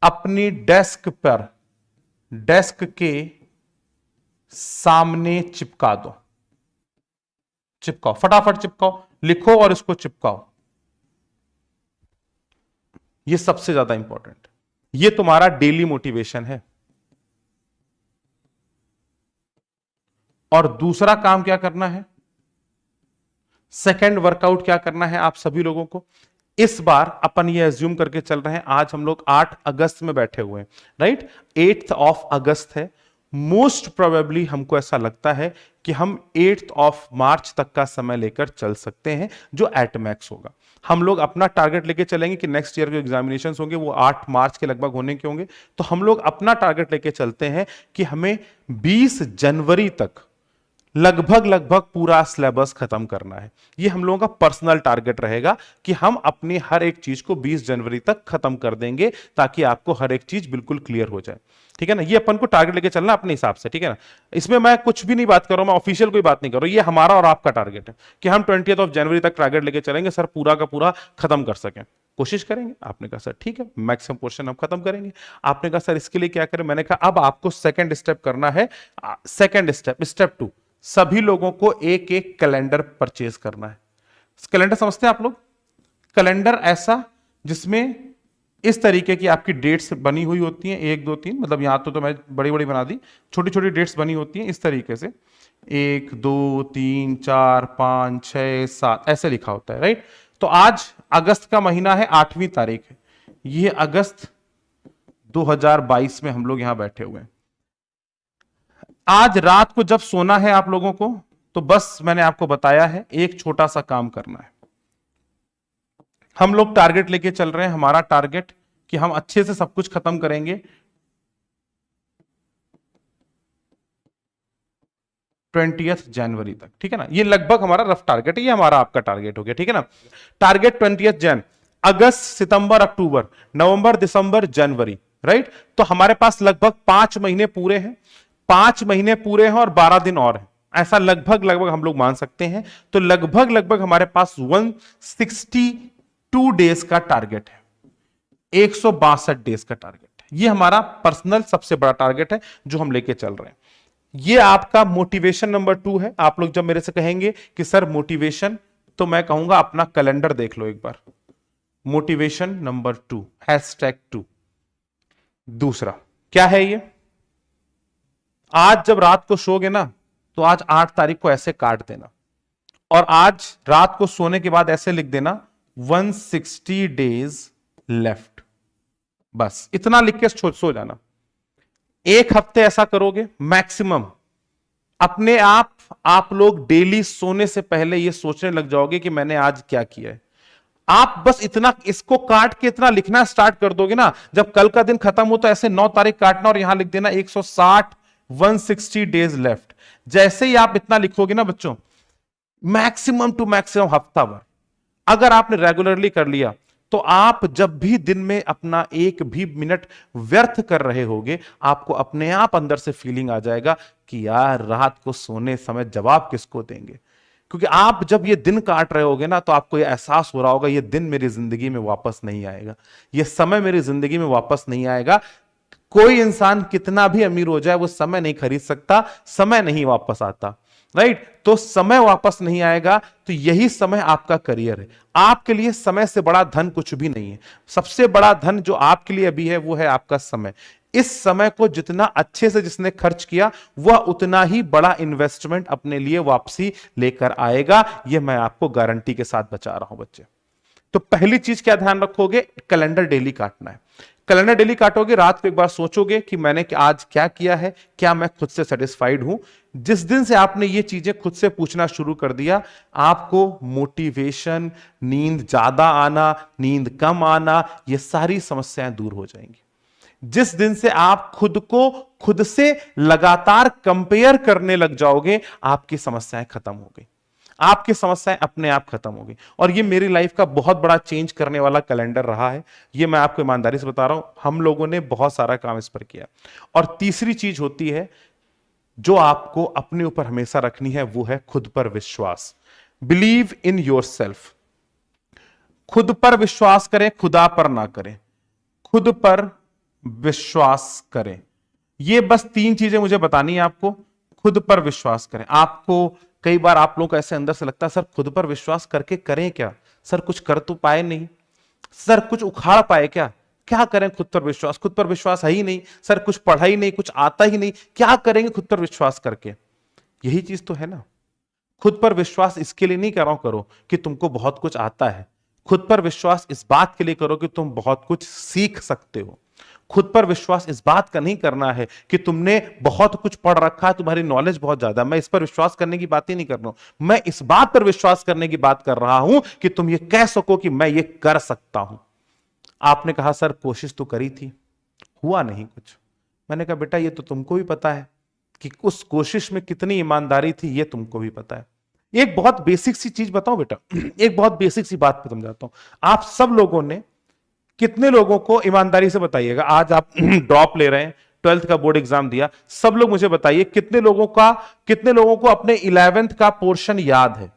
अपनी डेस्क पर, डेस्क के सामने चिपका दो। चिपकाओ, फटाफट चिपकाओ, लिखो और इसको चिपकाओ। ये सबसे ज्यादा इंपॉर्टेंट है, ये तुम्हारा डेली मोटिवेशन है। और दूसरा काम क्या करना है, सेकंड वर्कआउट क्या करना है आप सभी लोगों को। इस बार अपन ये एज्यूम करके चल रहे हैं, आज हम लोग 8 अगस्त में बैठे हुए हैं, राइट, 8th ऑफ अगस्त है। मोस्ट प्रोबेबली हमको ऐसा लगता है कि हम 8th ऑफ मार्च तक का समय लेकर चल सकते हैं, जो एट मैक्स होगा। हम लोग अपना टारगेट लेके चलेंगे कि नेक्स्ट ईयर के एग्जामिनेशंस होंगे वो 8 मार्च के लगभग होने के होंगे, तो हम लोग अपना टारगेट लेके चलते हैं कि हमें 20 जनवरी तक लगभग पूरा सिलेबस खत्म करना है। ये हम लोगों का पर्सनल टारगेट रहेगा कि हम अपनी हर एक चीज को 20 जनवरी तक खत्म कर देंगे, ताकि आपको हर एक चीज बिल्कुल क्लियर हो जाए, ठीक है ना। ये अपन को टारगेट लेके चलना अपने हिसाब से, ठीक है ना। इसमें मैं कुछ भी नहीं बात कर रहा हूं, मैं ऑफिशियल कोई बात नहीं कर रहा हूं, ये हमारा और आपका टारगेट है कि हम 20th ऑफ जनवरी तक टारगेट लेके चलेंगे, सर पूरा का पूरा खत्म कर सकें, कोशिश करेंगे। आपने कहा सर ठीक है, मैक्सिमम पोर्शन हम खत्म करेंगे। आपने कहा सर इसके लिए क्या करें, मैंने कहा अब आपको सेकंड स्टेप करना है। सेकंड स्टेप, स्टेप 2, सभी लोगों को एक एक कैलेंडर परचेज करना है। कैलेंडर समझते हैं आप लोग, कैलेंडर ऐसा जिसमें इस तरीके की आपकी डेट्स बनी हुई होती हैं, 1 2 3, मतलब यहां तो मैं बड़ी बड़ी बना दी, छोटी छोटी डेट्स बनी होती हैं इस तरीके से, 1 2 3 4 5 6 7 ऐसे लिखा होता है, राइट। तो आज अगस्त का महीना है, 8वीं तारीख है, ये अगस्त 2022 में हम लोग यहां बैठे हुए हैं। आज रात को जब सोना है आप लोगों को, तो बस मैंने आपको बताया है एक छोटा सा काम करना है। हम लोग टारगेट लेके चल रहे हैं, हमारा टारगेट कि हम अच्छे से सब कुछ खत्म करेंगे 20th जनवरी तक, ठीक है ना। ये लगभग हमारा रफ टारगेट है, ये हमारा आपका टारगेट हो गया, ठीक है ना। टारगेट 20th जन, अगस्त सितंबर अक्टूबर नवंबर दिसंबर जनवरी, राइट। तो हमारे पास लगभग 5 महीने पूरे हैं, 5 महीने पूरे हैं और 12 दिन और हैं, ऐसा लगभग हम लोग मान सकते हैं। तो लगभग हमारे पास 162 डेज का टारगेट है, 162 डेज का टारगेट है। ये हमारा पर्सनल सबसे बड़ा टारगेट है जो हम लेके चल रहे हैं। ये आपका मोटिवेशन नंबर 2 है। आप लोग जब मेरे से कहेंगे कि सर मोटिवेशन, तो मैं कहूंगा अपना कैलेंडर देख लो एक बार, मोटिवेशन नंबर 2 #2। दूसरा क्या है ये, आज जब रात को सोगे ना, तो आज 8 तारीख को ऐसे काट देना, और आज रात को सोने के बाद ऐसे लिख देना 160 डेज लेफ्ट। बस इतना लिख के सो जाना। 1 हफ्ते ऐसा करोगे मैक्सिमम, अपने आप लोग डेली सोने से पहले ये सोचने लग जाओगे कि मैंने आज क्या किया है। आप बस इतना इसको काट के इतना लिखना स्टार्ट कर दोगे ना, जब कल का दिन खत्म हो तो ऐसे 9 तारीख काटना और यहां लिख देना 160 डेज लेफ्ट। जैसे ही आप इतना लिखोगे ना बच्चों, मैक्सिमम टू मैक्सिमम हफ्ता भर अगर आपने रेगुलरली कर लिया, तो आप जब भी दिन में अपना 1 भी मिनट व्यर्थ कर रहे होगे, आपको अपने आप अंदर से फीलिंग आ जाएगा कि यार रात को सोने समय जवाब किसको देंगे। क्योंकि आप जब ये दिन काट रहे होगे ना, तो आपको ये एहसास हो रहा होगा ये दिन मेरी जिंदगी में वापस नहीं आएगा, ये समय मेरी जिंदगी में वापस नहीं आएगा। कोई इंसान कितना भी अमीर हो जाए, वो समय नहीं खरीद सकता, समय नहीं वापस आता, राइट। तो समय वापस नहीं आएगा, तो यही समय आपका करियर है। आपके लिए समय से बड़ा धन कुछ भी नहीं है। सबसे बड़ा धन जो आपके लिए अभी है वो है आपका समय। इस समय को जितना अच्छे से जिसने खर्च किया, वह उतना ही बड़ा इन्वेस्टमेंट अपने लिए वापसी लेकर आएगा। यह मैं आपको गारंटी के साथ बता रहा हूं बच्चे। तो पहली चीज क्या ध्यान रखोगे, कैलेंडर डेली काटना है। कैलेंडर डेली काटोगे, रात को एक बार सोचोगे कि मैंने आज क्या किया है, क्या मैं खुद से सेटिस्फाइड हूं। जिस दिन से आपने ये चीजें खुद से पूछना शुरू कर दिया, आपको मोटिवेशन, नींद ज्यादा आना, नींद कम आना, ये सारी समस्याएं दूर हो जाएंगी। जिस दिन से आप खुद को खुद से लगातार कंपेयर करने लग जाओगे, आपकी समस्याएं खत्म हो गई, आपकी समस्याएं अपने आप खत्म हो गई। और ये मेरी लाइफ का बहुत बड़ा चेंज करने वाला कैलेंडर रहा है, ये मैं आपको ईमानदारी से बता रहा हूं। हम लोगों ने बहुत सारा काम इस पर किया। और तीसरी चीज होती है जो आपको अपने ऊपर हमेशा रखनी है, वो है खुद पर विश्वास। Believe in yourself. खुद पर विश्वास करें, खुदा पर ना करें। खुद पर विश्वास करें। ये बस 3 चीजें मुझे बतानी है आपको। खुद पर विश्वास करें। आपको कई बार आप लोगों को ऐसे अंदर से लगता है सर खुद पर विश्वास करके करें क्या, सर कुछ कर तो पाए नहीं, सर कुछ उखाड़ पाए क्या, क्या करें खुद पर विश्वास, खुद पर विश्वास है ही नहीं, सर कुछ पढ़ा ही नहीं, कुछ आता ही नहीं, क्या करेंगे खुद पर विश्वास करके। यही चीज तो है ना। खुद पर विश्वास इसके लिए नहीं करो कि तुमको बहुत कुछ आता है। खुद पर विश्वास इस बात के लिए करो कि तुम बहुत कुछ सीख सकते हो। खुद पर विश्वास इस बात का नहीं करना है कि तुमने बहुत कुछ पढ़ रखा है, तुम्हारी नॉलेज बहुत ज्यादा। मैं इस पर विश्वास करने की बात ही नहीं कर रहा हूं, मैं इस बात पर विश्वास करने की बात कर रहा हूं कि तुम ये कह सको कि मैं ये कर सकता हूं। आपने कहा सर कोशिश तो करी थी, हुआ नहीं कुछ। मैंने कहा बेटा ये तो तुमको भी पता है कि उस कोशिश में कितनी ईमानदारी थी, ये तुमको भी पता है। एक बहुत बेसिक सी चीज बताओ बेटा, एक बहुत बेसिक सी बात पे समझाता हूं। आप सब लोगों ने, कितने लोगों को, ईमानदारी से बताइएगा, आज आप ड्रॉप ले रहे हैं, 12th का बोर्ड एग्जाम दिया, सब लोग मुझे बताइए कितने लोगों को अपने 11th का पोर्शन याद है?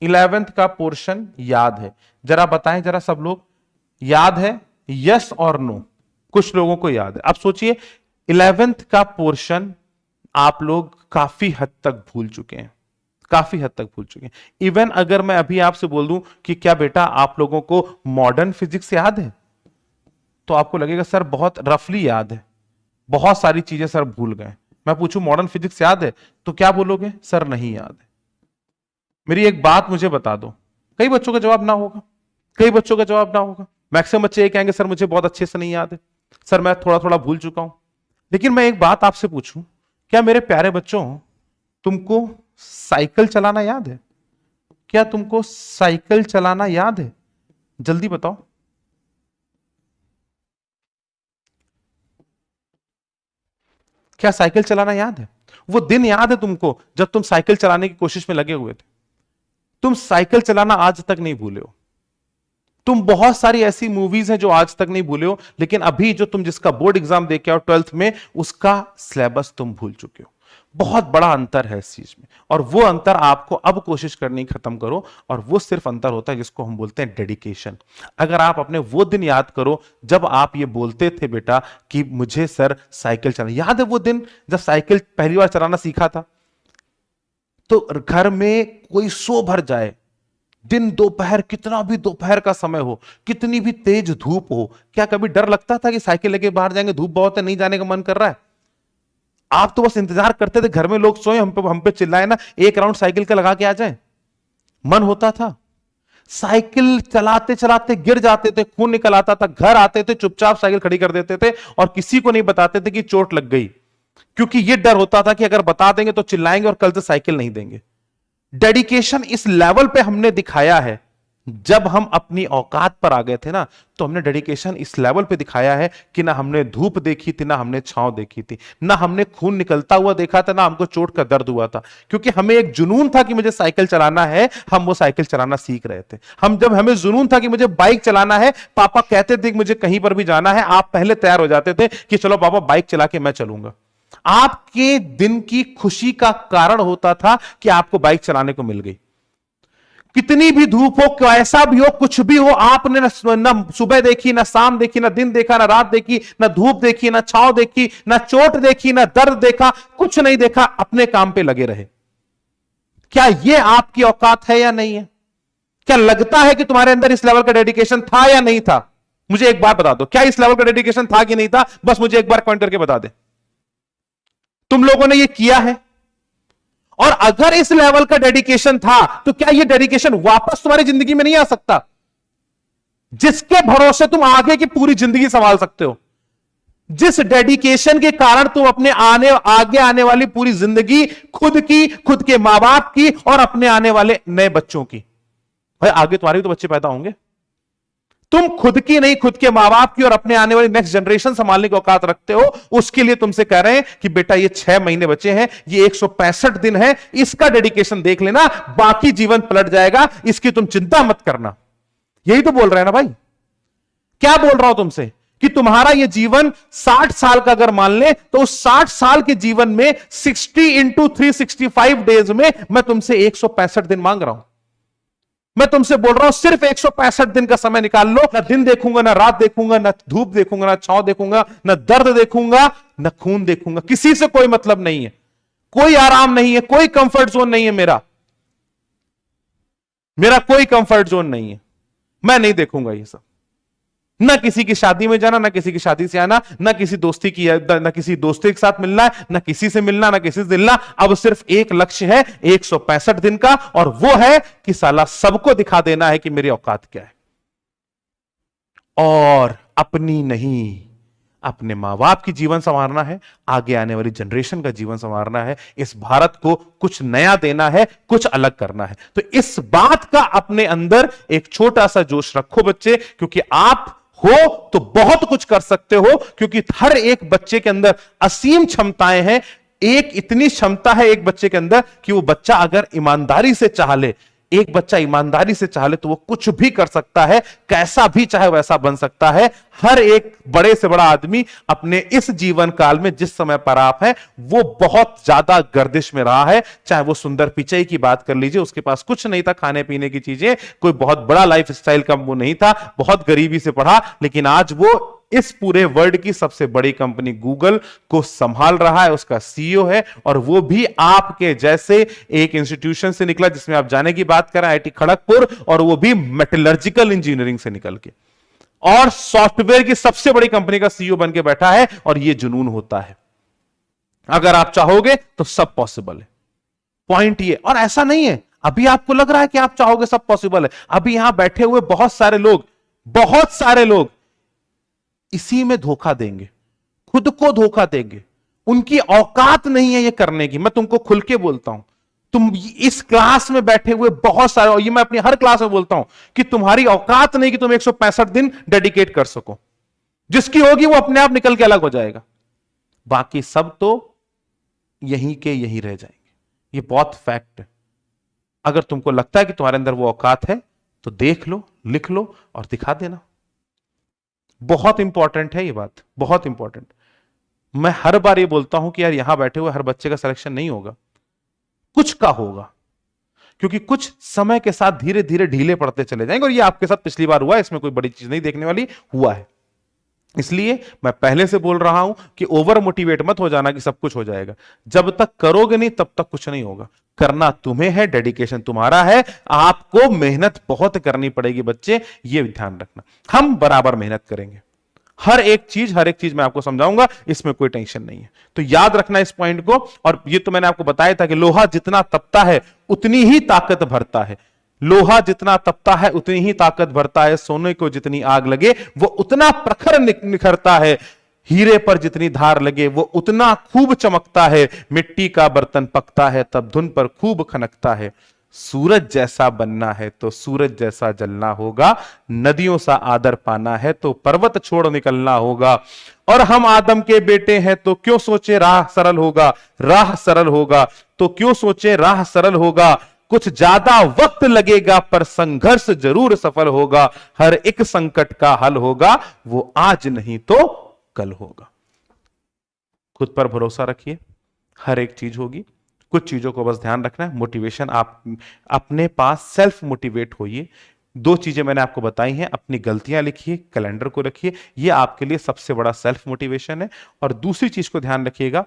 11th का पोर्शन याद है? जरा बताएं, जरा सब लोग, याद है? यस और नो? कुछ लोगों को याद है। अब सोचिए 11th का पोर्शन आप लोग काफी हद तक भूल चुके हैं, काफी हद तक भूल चुके हैं। इवन अगर मैं अभी आपसे बोल दूं कि क्या बेटा आप लोगों को मॉडर्न फिजिक्स याद है, तो आपको लगेगा सर बहुत रफली याद है, बहुत सारी चीजें सर भूल गए। मैं पूछूं मॉडर्न फिजिक्स याद है, तो क्या बोलोगे? सर नहीं याद है। मेरी एक बात मुझे बता दो, कई बच्चों का जवाब ना होगा, कई बच्चों का जवाब ना होगा। मैक्सिमम बच्चे ये कहेंगे सर मुझे बहुत अच्छे से नहीं याद है, सर मैं थोड़ा थोड़ा भूल चुका हूं। लेकिन मैं एक बात आपसे पूछूं, क्या मेरे प्यारे बच्चों तुमको साइकिल चलाना याद है? क्या तुमको साइकिल चलाना याद है? जल्दी बताओ। क्या साइकिल चलाना याद है? वो दिन याद है तुमको जब तुम साइकिल चलाने की कोशिश में लगे हुए थे? तुम साइकिल चलाना आज तक नहीं भूले हो। तुम बहुत सारी ऐसी मूवीज हैं जो आज तक नहीं भूले हो, लेकिन अभी जो तुम जिसका बोर्ड एग्जाम देके आओ 12th में, उसका सिलेबस तुम भूल चुके हो। बहुत बड़ा अंतर है इस चीज में, और वो अंतर आपको अब कोशिश करनी खत्म करो, और वो सिर्फ अंतर होता है जिसको हम बोलते हैं डेडिकेशन। अगर आप अपने वो दिन याद करो जब आप ये बोलते थे बेटा कि मुझे सर साइकिल चलाना याद है, वो दिन जब साइकिल पहली बार चलाना सीखा था, तो घर में कोई सो भर जाए, दिन दोपहर, कितना भी दोपहर का समय हो, कितनी भी तेज धूप हो, क्या कभी डर लगता था कि साइकिल लेके बाहर जाएंगे, धूप बहुत है, नहीं जाने का मन कर रहा है? आप तो बस इंतजार करते थे घर में लोग सोए, हम पे चिल्लाए ना, एक राउंड साइकिल का लगा के आ जाए। मन होता था। साइकिल चलाते चलाते गिर जाते थे, खून निकल आता था, घर आते थे चुपचाप साइकिल खड़ी कर देते थे और किसी को नहीं बताते थे कि चोट लग गई, क्योंकि यह डर होता था कि अगर बता देंगे तो चिल्लाएंगे और कल से साइकिल नहीं देंगे। डेडिकेशन इस लेवल पे हमने दिखाया है, जब हम अपनी औकात पर आ गए थे ना, तो हमने डेडिकेशन इस लेवल पे दिखाया है कि ना हमने धूप देखी थी, ना हमने छांव देखी थी, ना हमने खून निकलता हुआ देखा था, ना हमको चोट का दर्द हुआ था, क्योंकि हमें एक जुनून था कि मुझे साइकिल चलाना है। हम वो साइकिल चलाना सीख रहे थे। हमें जुनून था कि मुझे बाइक चलाना है, पापा कहते थे कि मुझे कहीं पर भी जाना है, आप पहले तैयार हो जाते थे कि चलो पापा बाइक चला के मैं चलूंगा। आपके दिन की खुशी का कारण होता था कि आपको बाइक चलाने को मिल गई। कितनी भी धूप हो, कैसा भी हो, कुछ भी हो, आपने ना सुबह देखी, ना शाम देखी, ना दिन देखा, ना रात देखी, ना धूप देखी, ना छांव देखी, ना चोट देखी, ना दर्द देखा, कुछ नहीं देखा, अपने काम पे लगे रहे। क्या यह आपकी औकात है या नहीं है? क्या लगता है कि तुम्हारे अंदर इस लेवल का डेडिकेशन था या नहीं था? मुझे एक बात बता दो, क्या इस लेवल का डेडिकेशन था कि नहीं था? बस मुझे एक बार कमेंट करके बता दे। तुम लोगों ने यह किया है? और अगर इस लेवल का डेडिकेशन था, तो क्या यह डेडिकेशन वापस तुम्हारी जिंदगी में नहीं आ सकता, जिसके भरोसे तुम आगे की पूरी जिंदगी संभाल सकते हो? जिस डेडिकेशन के कारण तुम अपने आगे आने वाली पूरी जिंदगी खुद की, खुद के मां बाप की और अपने आने वाले नए बच्चों की, भाई आगे तुम्हारे भी तो बच्चे पैदा होंगे, तुम खुद की नहीं, खुद के मां बाप की और अपने आने वाली नेक्स्ट जनरेशन संभालने की औकात रखते हो। उसके लिए तुमसे कह रहे हैं कि बेटा ये 6 महीने बचे हैं, ये 165 दिन है, इसका डेडिकेशन देख लेना, बाकी जीवन पलट जाएगा, इसकी तुम चिंता मत करना। यही तो बोल रहे हैं ना भाई। क्या बोल रहा हूं तुमसे कि तुम्हारा ये जीवन 60 साल का अगर मान ले, तो उस 60 साल के जीवन में 60 × 365 डेज में मैं तुमसे 165 दिन मांग रहा हूं। मैं तुमसे बोल रहा हूं सिर्फ 165 दिन का समय निकाल लो। ना दिन देखूंगा, ना रात देखूंगा, ना धूप देखूंगा, ना छांव देखूंगा, ना दर्द देखूंगा, ना खून देखूंगा, किसी से कोई मतलब नहीं है, कोई आराम नहीं है, कोई कंफर्ट जोन नहीं है, मेरा कोई कंफर्ट जोन नहीं है। मैं नहीं देखूंगा ये सब, ना किसी की शादी में जाना, ना किसी की शादी से आना, ना किसी दोस्ती की, ना किसी दोस्ती के साथ मिलना है, ना किसी से मिलना, ना किसी से मिलना। अब सिर्फ एक लक्ष्य है 165 दिन का, और वो है कि साला सबको दिखा देना है कि मेरी औकात क्या है, और अपनी नहीं, अपने मां बाप की जीवन संवारना है, आगे आने वाली जनरेशन का जीवन संवारना है, इस भारत को कुछ नया देना है, कुछ अलग करना है। तो इस बात का अपने अंदर एक छोटा सा जोश रखो बच्चे, क्योंकि आप हो तो बहुत कुछ कर सकते हो, क्योंकि हर एक बच्चे के अंदर असीम क्षमताएं हैं। एक इतनी क्षमता है एक बच्चे के अंदर कि वो बच्चा अगर ईमानदारी से चाह ले, एक बच्चा ईमानदारी से चाह ले तो वो कुछ भी कर सकता है, कैसा भी चाहे वैसा बन सकता है। हर एक बड़े से बड़ा आदमी अपने इस जीवन काल में जिस समय पर आप हैं, वो बहुत ज्यादा गर्दिश में रहा है। चाहे वो सुंदर पिचई की बात कर लीजिए, उसके पास कुछ नहीं था खाने पीने की चीजें, कोई बहुत बड़ा लाइफ स्टाइल का वो नहीं था, बहुत गरीबी से पढ़ा, लेकिन आज वो इस पूरे वर्ल्ड की सबसे बड़ी कंपनी गूगल को संभाल रहा है, उसका सीईओ है, और वो भी आपके जैसे एक इंस्टीट्यूशन से निकला जिसमें आप जाने की बात करें, आईटी खड़गपुर, और वो भी मेटलर्जिकल इंजीनियरिंग से निकल के, और सॉफ्टवेयर की सबसे बड़ी कंपनी का सीईओ बन के बैठा है। और ये जुनून होता है, अगर आप चाहोगे तो सब पॉसिबल है। पॉइंट ये, और ऐसा नहीं है अभी आपको लग रहा है कि आप चाहोगे सब पॉसिबल है, अभी यहां बैठे हुए बहुत सारे लोग इसी में धोखा देंगे, खुद को धोखा देंगे, उनकी औकात नहीं है ये करने की। मैं तुमको खुल के बोलता हूं, तुम इस क्लास में बैठे हुए बहुत सारे, और ये मैं अपनी हर क्लास में बोलता हूं कि तुम्हारी औकात नहीं कि तुम 165 दिन डेडिकेट कर सको। जिसकी होगी वो अपने आप निकल के अलग हो जाएगा, बाकी सब तो यहीं के यहीं रह जाएंगे। ये बहुत फैक्ट है। अगर तुमको लगता है कि तुम्हारे अंदर वो औकात है तो देख लो, लिख लो और दिखा देना। बहुत इंपॉर्टेंट है ये बात, बहुत इंपॉर्टेंट। मैं हर बार ये बोलता हूं कि यार यहां बैठे हुए हर बच्चे का सिलेक्शन नहीं होगा, कुछ का होगा, क्योंकि कुछ समय के साथ धीरे धीरे ढीले पड़ते चले जाएंगे, और ये आपके साथ पिछली बार हुआ है, इसमें कोई बड़ी चीज नहीं देखने वाली, हुआ है। इसलिए मैं पहले से बोल रहा हूं कि ओवर मोटिवेट मत हो जाना कि सब कुछ हो जाएगा। जब तक करोगे नहीं तब तक कुछ नहीं होगा। करना तुम्हें है, डेडिकेशन तुम्हारा है, आपको मेहनत बहुत करनी पड़ेगी बच्चे, ये ध्यान रखना। हम बराबर मेहनत करेंगे, हर एक चीज मैं आपको समझाऊंगा, इसमें कोई टेंशन नहीं है। तो याद रखना इस पॉइंट को। और ये तो मैंने आपको बताया था कि लोहा जितना तपता है उतनी ही ताकत भरता है, लोहा जितना तपता है उतनी ही ताकत भरता है, सोने को जितनी आग लगे वो उतना प्रखर निखरता है, हीरे पर जितनी धार लगे वो उतना खूब चमकता है, मिट्टी का बर्तन पकता है तब धुन पर खूब खनकता है। सूरज जैसा बनना है तो सूरज जैसा जलना होगा, नदियों सा आदर पाना है तो पर्वत छोड़ निकलना होगा। और हम आदम के बेटे हैं तो क्यों सोचे राह सरल होगा, राह सरल होगा तो क्यों सोचे राह सरल होगा। कुछ ज्यादा वक्त लगेगा पर संघर्ष जरूर सफल होगा, हर एक संकट का हल होगा, वो आज नहीं तो कल होगा। खुद पर भरोसा रखिए, हर एक चीज होगी। कुछ चीजों को बस ध्यान रखना है, मोटिवेशन आप अपने पास सेल्फ मोटिवेट होइए। 2 चीजें मैंने आपको बताई हैं, अपनी गलतियां लिखिए, कैलेंडर को रखिए, ये आपके लिए सबसे बड़ा सेल्फ मोटिवेशन है। और दूसरी चीज को ध्यान रखिएगा,